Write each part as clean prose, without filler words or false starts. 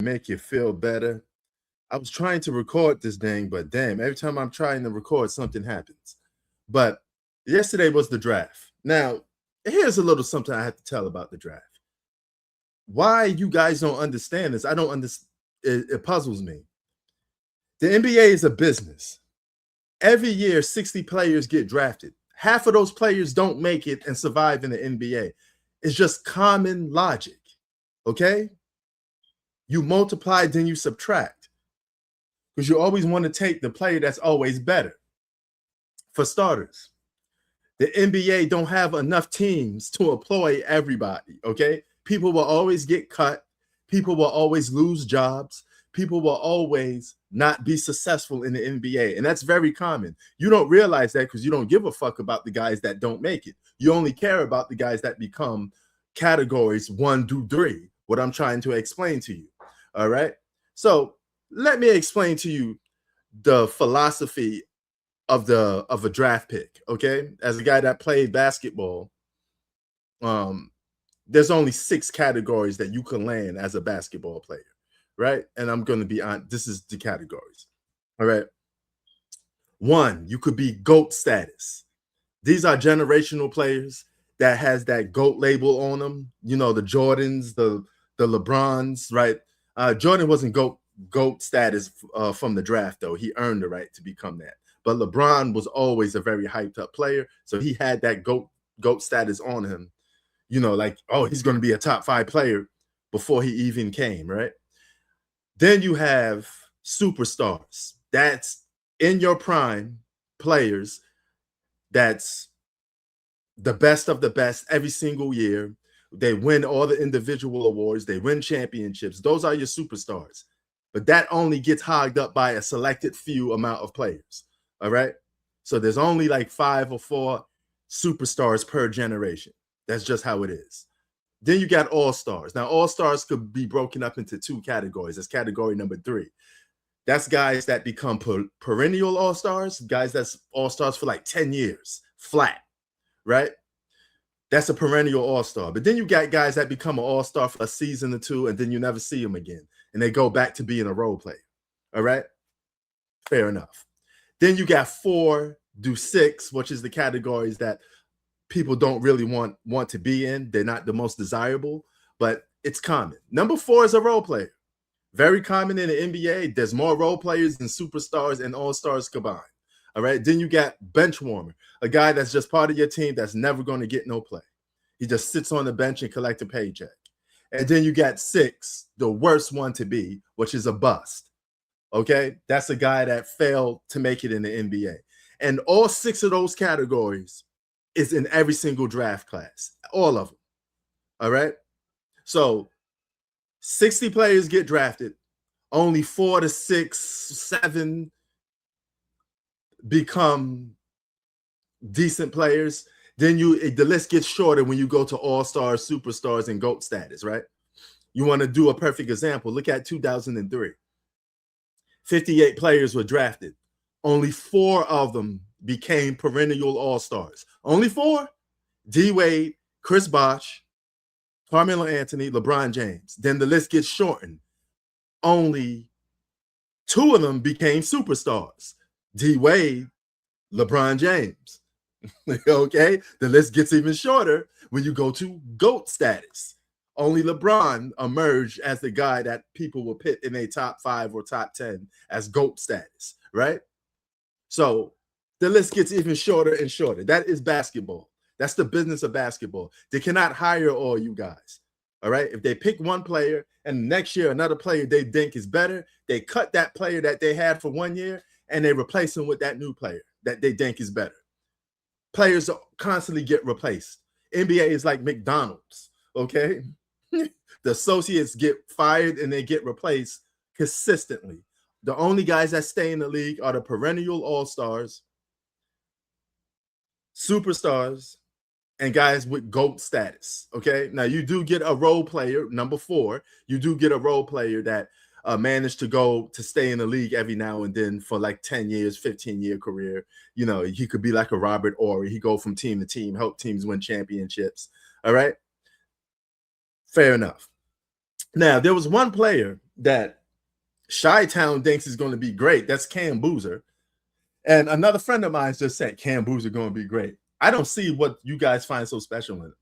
make you feel better. I was trying to record this thing, but damn, every time I'm trying to record, something happens. But yesterday was the draft. Now, here's a little something I have to tell about the draft. Why you guys don't understand this, I don't understand. It puzzles me. The NBA is a business. Every year, 60 players get drafted. Half of those players don't make it and survive in the NBA. It's just common logic, okay? You multiply, then you subtract. Because you always want to take the player that's always better. For starters, the NBA don't have enough teams to employ everybody, okay? People will always get cut. People will always lose jobs. People will always not be successful in the NBA. And that's very common. You don't realize that because you don't give a fuck about the guys that don't make it. You only care about the guys that become categories 1 through 3, what I'm trying to explain to you. All right? So let me explain to you the philosophy of a draft pick, okay? As a guy that played basketball, there's only 6 categories that you can land as a basketball player, right? And I'm going to be on, this is the categories, all right? 1, you could be GOAT status. These are generational players that has that GOAT label on them. You know, the Jordans, the LeBrons, right? Jordan wasn't GOAT status from the draft, though. He earned the right to become that. But LeBron was always a very hyped up player. So he had that GOAT status on him. You know, like, oh, he's going to be a top 5 player before he even came, right? Then you have superstars. That's in your prime players. That's the best of the best every single year. They win all the individual awards. They win championships. Those are your superstars. But that only gets hogged up by a selected few amount of players. All right. So there's only like 5 or 4 superstars per generation. That's just how it is. Then you got all-stars. Now, all-stars could be broken up into 2 categories. That's category number 3. That's guys that become perennial all-stars, guys that's all-stars for like 10 years, flat, right? That's a perennial all-star. But then you got guys that become an all-star for a season or 2, and then you never see them again. And they go back to being a role player. All right? Fair enough. Then you got 4 through 6, which is the categories that people don't really want to be in. They're not the most desirable, but it's common. Number 4 is a role player. Very common in the NBA. There's more role players than superstars and all-stars combined. All right. Then you got bench warmer, a guy that's just part of your team that's never going to get no play. He just sits on the bench and collect a paycheck. And then you got 6, the worst one to be, which is a bust. Okay. That's a guy that failed to make it in the NBA. And all 6 of those categories is in every single draft class, all of them. All right. So 60 players get drafted. Only 4 to 6, 7 become decent players. Then the list gets shorter when you go to all-stars, superstars, and GOAT status, right? You want to do a perfect example. Look at 2003. 58 players were drafted. Only 4 of them became perennial all-stars. Only 4? D-Wade, Chris Bosh, Carmelo Anthony, LeBron James. Then the list gets shortened. Only 2 of them became superstars. D-Wade, LeBron James. Okay? The list gets even shorter when you go to GOAT status. Only LeBron emerged as the guy that people will pit in a top 5 or top 10 as GOAT status, right? So the list gets even shorter and shorter. That is basketball. That's the business of basketball. They cannot hire all you guys. All right. If they pick one player and next year another player they think is better, they cut that player that they had for 1 year and they replace him with that new player that they think is better. Players constantly get replaced. NBA is like McDonald's. Okay. The associates get fired and they get replaced consistently. The only guys that stay in the league are the perennial all-stars, superstars, and guys with GOAT status. Okay. Now you do get a role player, number 4. You do get a role player that managed to stay in the league every now and then for like 10 years, 15-year career. You know, he could be like a Robert Horry. He go from team to team, help teams win championships. All right. Fair enough. Now, there was one player that Chi-Town thinks is going to be great. That's Cam Boozer. And another friend of mine just said Cam Boozer going to be great. I don't see what you guys find so special in it.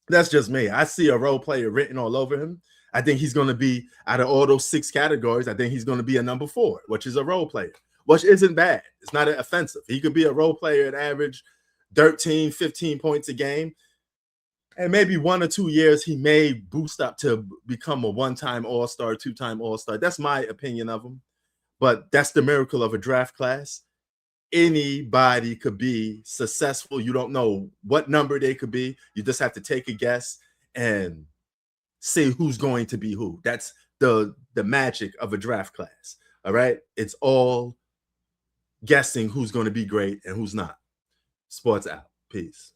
That's just me. I see a role player written all over him. I think he's going to be, out of all those 6 categories, I think he's going to be a number 4, which is a role player, which isn't bad. It's not offensive. He could be a role player at average 13, 15 points a game. And maybe 1 or 2 years, he may boost up to become a 1-time All-Star, 2-time All-Star. That's my opinion of him. But that's the miracle of a draft class. Anybody could be successful. You don't know what number they could be. You just have to take a guess and see who's going to be who. That's the magic of a draft class. All right. It's all guessing who's going to be great and who's not. Sports out. Peace.